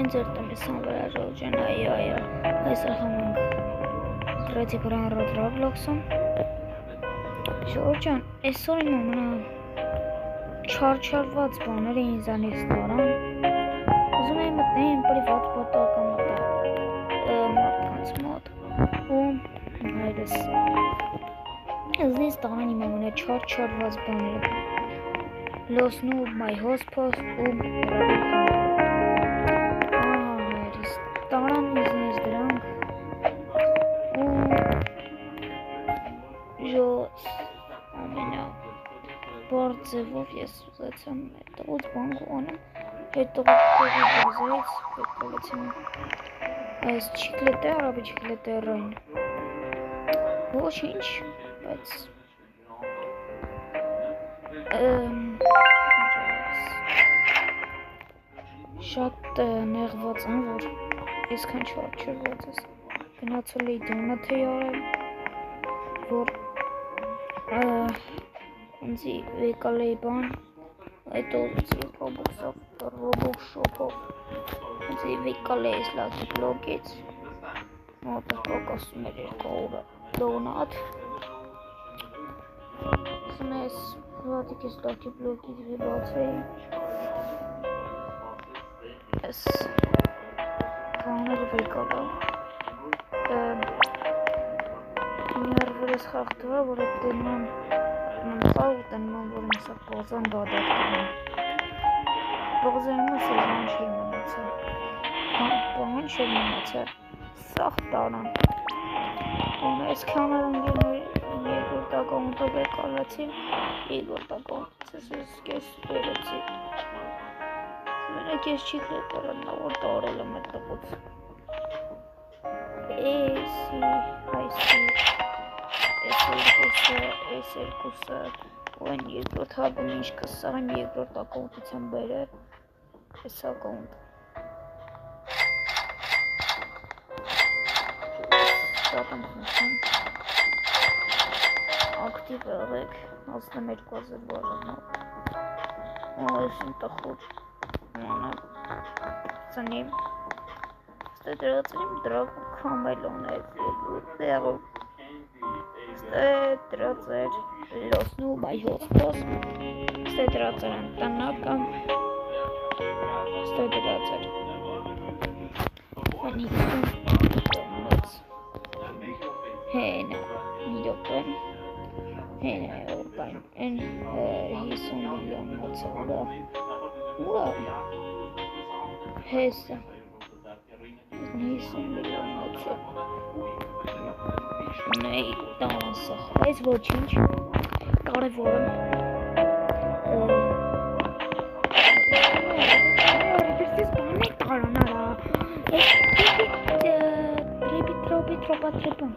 Այն ձեր տնից անվրա Ժորջան, այո, այսօր համանք գրեցի գրան ռոդ Ռոբլոքսում Ժորջան, այսօր իմ ամենա չարչարված բաները ինձանից տարան ուզում եմ մտնեին պրիվատ բոտակը մտա մարդկանց մոտ ու հայրս ինձնից տարան իմ ամենա չարչարված բաները լոսնու my hotspot ու տարան ինձնից դրանք ու ժոս ամենա բարձևով ես ուզեցամ հետողուց բան գողանեմ հետող կողի բազայից հետկոլեցին այս չիկլետը արաբի չիկլետերային ոչ ինչ բայց շատ նեղված եմ որ այսքան չարչարված ես գնացել էի դոնաթ էի արել որ ինձի եկալ էի բան հետո ինձի Roblox shop-ով ինձի եկալ էի այս լաքի բլոգից մոտը պակասում էր 2 օրը դոնաթ ասում ես հատիկ այս լաքի բլոգից բացեի ես Կաները վեկալա ներվերս խաղթվա, որ այդ դենման մնպա ու դենման, որ ինսա պազան բադարկում բողզերիմը սեժան չեր մնացա բան չեր մնացա սաղ տարան այս կամերանգերներ երկրորդ ակաունտով վեկալացին երկրորդ ակաունտից ես կես վերեցի Մենակ ես չիկլետերը նավոր տարել եմ այդ տղուց այս երկուսը ու այն երկրորդ հագում ինչ կսաղ եմ երկրորդ ակաունտից եմ բերել այս ակաունտ շատ եմ խնդրում ակտիվ եղեք 12,000 բաժանով այս իմ տխուր Սնիմ Ստեդրացրիմ դրակու կամելոնեց երկու Ստեդրացր լոսնու բայհոսպոս Ստեդրացր եմ տնական Ստեդրացր Անիքսում կողմեց Հենա իրոպեն Հենա օրպայն են 50 միլիոն մոցավը Ուրա Հեսա 50 միլիոն մոցը Նեի տանսախ Այս ոչինչ կարևորը Ռիպերսիս բան է կարանարա Տրոպատրեպն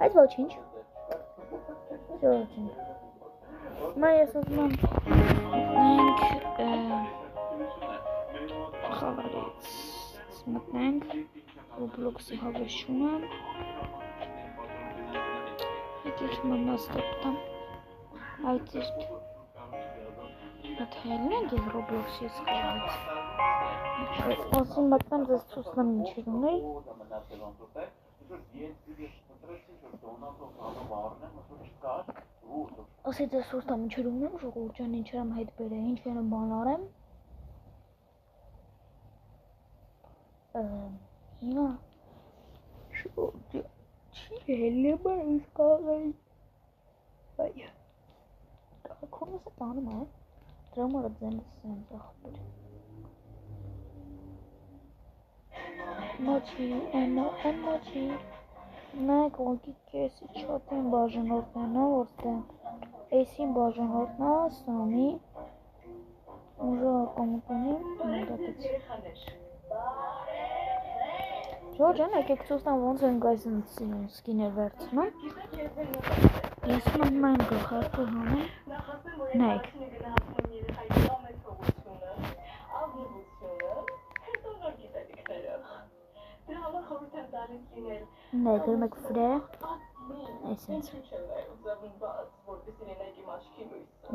Այս ոչինչ Մայ ես ուզում եմ մտնենք խաղարից մտնենք Roblox-ի հավերշում եմ եկեք մնաստեպտամ այդ իրտ մթայելն ենք ես Roblox-ից խաղարից ասին մտնեմ ձեզ ծուսնեմ ինչեր ուներ Ասի ձեզ սուրտամ ինչեր ունեմ, ժողովուրդ ինչեր եմ հետ բերել, ինչեր եմ բան արեմ Հիմա Շորջա Չի հելեմ այս կաղայի Այ Կաղաքոնս է տանում է Դրամ արա ձենս սենց աղբեր Մոչի, մոչի Նայք ոգի կեսի չատին բաժանորդն է որտեղ Էսին բաժանորդն է Սամի Ուժը ակամուտանի մոդատից Ժորջան եկեք ծուստան ոնց ենք այս սկիներ վերցնում Ես մնում եմ գլխարկը հանեմ Նայք Նայք եք վրե Այսենց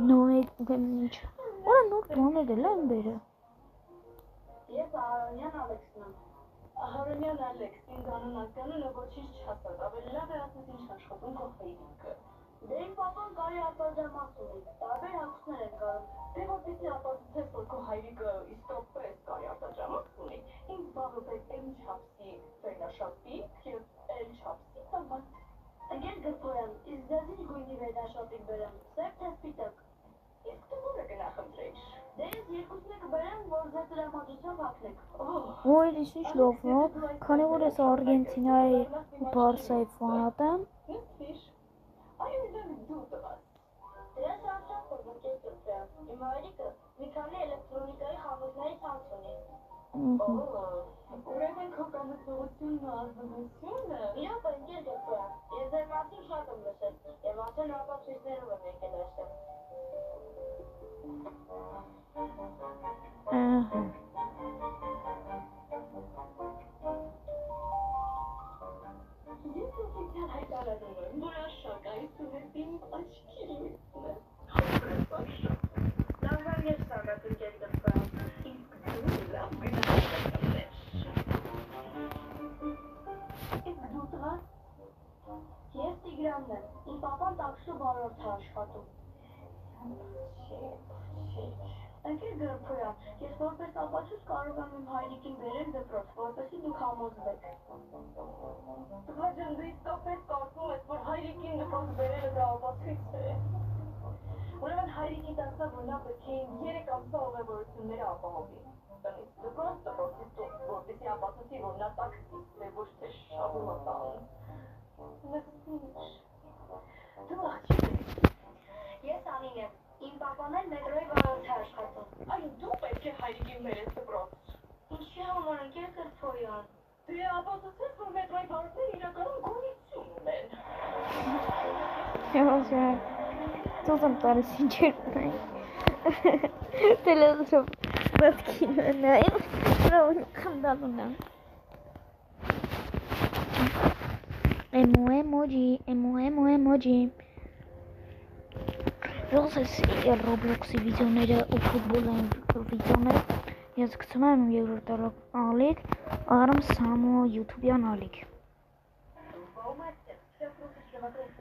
Նոյ գմիչ։ Որա նոր բաներ էլ են բերը։ Ես Արոնյան Ալեքսն եմ։ Արոնյան Ալեքս, իմ գանոնականը ոչինչ չասած, ավելի լավ է ասես ինչ աշխատում քո հայրիկը։ Դե իմ պապան կարի արտադրամաս ունի, տարբեր հագուստներ են կարում, դե որպեսզի ապացուցես, որ քո հայրիկը իսկապես կարի արտադրամաս ունի, ինձ վաղը պետք է չափսի վերնաշապիկ և էլ չափսի տված։ Ընկեր Գրփոյան, իսկ ձեզ ինչ գույնի վերնաշապիկ բերեմ, սև թե սպիտակ։ Իսկ դու որը գնախնդրեիք։ Դե ես երկուսն եք բերեմ, որ ձեզ տրամադրությամբ հագնեք։ Ոյ, ինչ լավ, նո, քանի որ ես Արգենտինայի Բարսայի ֆանատ եմ։ Այո, դու տղաս։ Դրանց արդյոք փոխել ծրծրան։ Իմ հայրիկը մի քանի էլեկտրոնիկայի խանութների ցանց ունի։ Ուրեմն քո կանացողությունն ու ազնվությունը։ Իրոք ընկեր Գրփոյան, ես ձեր մասին շատ եմ լսել, եւ արդեն ապացույցներով եմ եկել այստեղ։ Ես ուսուցիչներ հայտարարում եմ, որ աշակայությունս իմ աչքի լույսն է։ Լավան ես սարդակ ընկեր Գրփոյան, իսկ դու լավ գնահատական ես։ Իսկ դու տղաս։ Ես Տիգրանն եմ, իմ պապան տաքսու վարորդ է աշխատում։ Ընկեր Գրփոյան, ես որպես ապացույց կարող եմ իմ հայրիկին բերել դպրոց, որպեսզի դուք համոզվեք։ Տղա ջան, դու իսկապես կարծում ես, որ հայրիկին դպրոց բերելը դա ապացույց է։ Ուրեմն հայրիկիդ ասա, որ նա պետք է իմ 3 ամսվա ուղևորությունները ապահովի։ Տնից դպրոց, դպրոցից տուն, որպեսզի ապացուցի, որ նա տաքսիստ է, ոչ թե շարունական։ Դու աղջիկ ես։ Ես Անին եմ, իմ պապան էլ մետրոյի վարորդ է աշխատում։ Այո, դու պետք է հայրիկին բերես դպրոց։ Ինչի համար ընկեր Գրփոյան։ Դե ապացուցես, որ մետրոյի վարորդները իրականում գոյություն ունեն։ Тут он парасинчерный. Телевизор подкинула. Хандалуна. Emoji. Ռոզես Roblox-ի վիդեոները ու ֆուտբոլային վիդեոները ես գցում եմ երկրորդ ալիք, արամ Սամո YouTube-յան ալիք։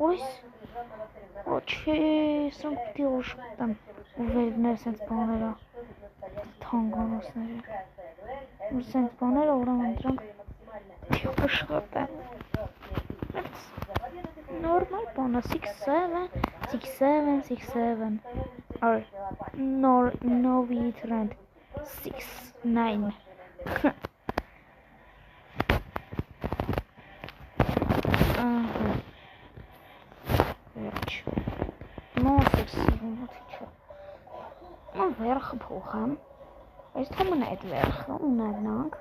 Ույս, ոչի, սրում պիտի ուշկտեմ, ու վերգներ սենց բաները, թանգանոսները, ու սենց բաները ուրամ ընդրանք պիտի ուշկտեմ։ Normal բանը, 6-7, or Novi Trend 6-9. Verg ophogen. Is het helemaal niet verg, oneindig.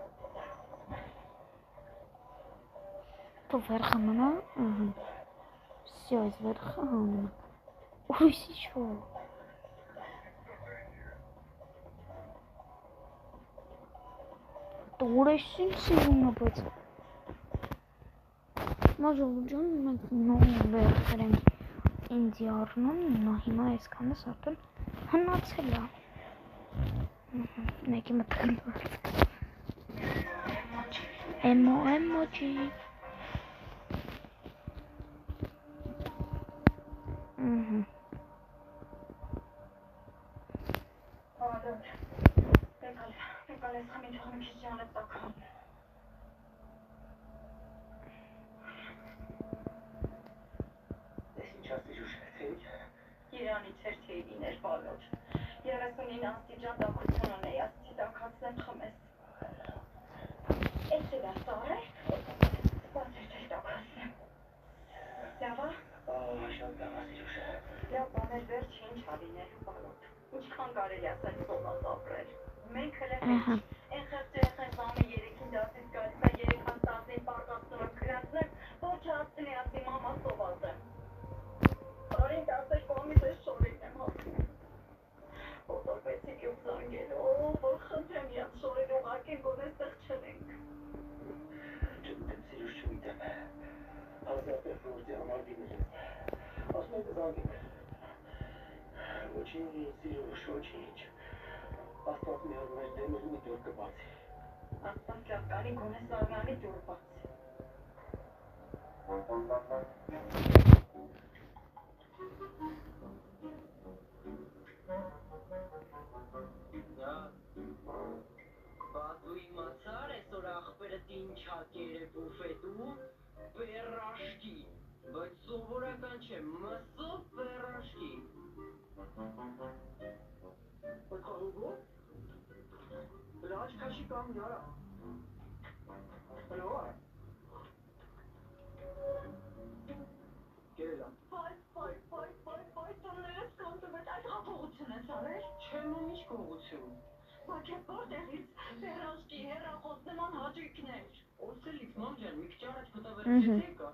Tot verg gaan we nou. Все, is verg gegaan. Ой, еще. Doğrusun seninle bak. Mas olacağım ben ne vereceğim. İndiyarının nahima eskanı satın. Anlatsana. Ne ki matılıyor. Emoji. Իրանի ցերթերիներ բալոջ։ 39 աստիճան տաքություն ունեի, ասեցի տաքացնեմ խմես։ Էս է դա սարը, սպասեր չէ տաքացնեմ։ Լավա։ Շատ լավ ասիուշ։ Լավ բաներ վերջ ինչ հավինելու բալոջ։ Ինչքան կարելի ասել սովաս ապրել։ Մենք հլը հեչ, են խրտերախեն բամը 3-ին դասից գալիս է 3-10-ին պարկացնում եմ կրանցնեմ, որ չաստնի ասի մամա սովաս եմ։ Արին դասեր կոմից ես շորին եմ հացում։ Ոտորպեցիկ յուք զանգել, որ խնդրեմ յատ շորին ուղակին գոնես տեղ չնենք։ Չգիտեմ սիրուշ չմիտեմ, հազրապեղ որտի համար դիմել եմ, ասում եք զանգենք, Աստված լավ կարի գոնե սարնանի դուր բաց։ Բադուի մացար այսօր աղբերը ինչ հակեր է բուֆետում, պերաշկի, բայց սովորական չէ, մսով պերաշկի։ Բխարուգո։ Լաչ քաշի կամ նարա։ Հլո։ Գելա։ Բայ, տոներս կոնտվեց այդ հափողություն ես արել։ Չեմ ու ինչ կողություն։ Բակե որտեղից պերաշկի հեռախոս նման հաճույքներ։ Օսելից մամ ջան, մի քիչ առաջ կտավերեցի եկա։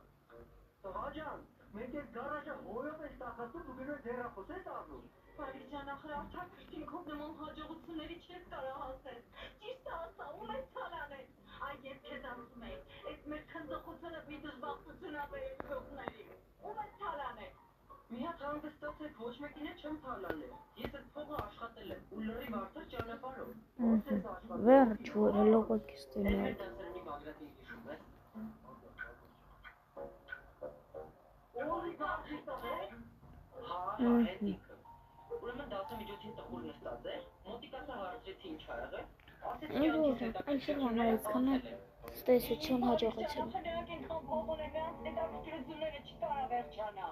Տղա ջան, մենք այդ գարաժը հոյով ենք տակածում ու գնոց հեռախոս ես առնում։ Բարիջան ախր արդար քրտինքով նման հաջողությունների չես կարող հասնել։ Ճիշտ ասա, ում ես թալանել։ Այ ես քեզ ասում եմ, այդ մեր քնձողությունը մի դժբախտություն ա բերել փողների։ Ում ես թալանել։ Մի հատ հանգստացեք, ոչ մեկին է չեմ թալանել։ Ես այդ փողը աշխատել եմ ու լրիվ արդար ճանապարհով։ Վերջ, որ հլողոք ես Մեր տենել։ դասարանի Բագրատին հիշում ես։ Ո՞րի բախի տղեր։ Հա, հետիքը։ Ուրեմն դասամիջոցին տխուր նստած էր, մոտիկացա հարցրեցի ինչ ա եղել։ Այսօր մանարից կանե ստեսություն հաջողեցել։ Դրանք ինքան կողոնել նրանց հետաքրքրությունները չկարա վերջանա։